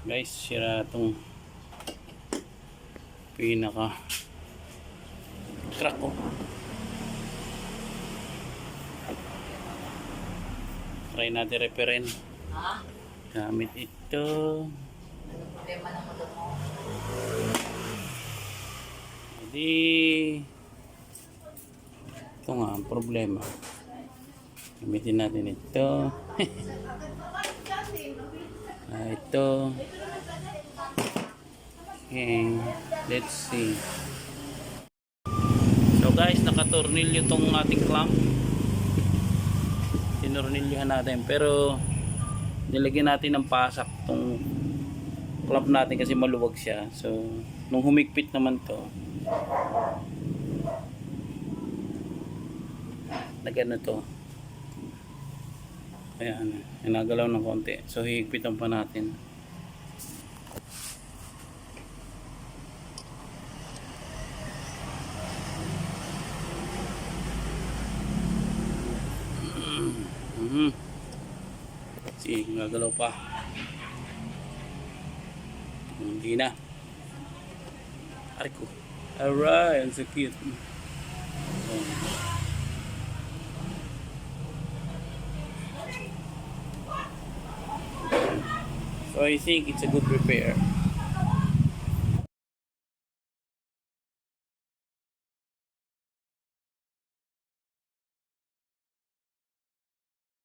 Guys, sira itong pinaka crack ko. Try natin reparin. Ha? Gamit ito. Ano problema ng motor mo? Hindi. Ito nga ang problema. Gamitin natin ito. Ito. Okay. Let's see. So guys, nakatornilyo tong ating clamp. Tinornilyohan natin. Pero nilagyan natin ng pasak tong clamp natin kasi maluwag siya. So nung humigpit naman to, nagano to. Ayan, nagalaw ng konti. So hihigpitan pa natin. Sige, nagalaw pa. Hindi na. Ariko. Alright, ang so cute. So I think it's a good repair.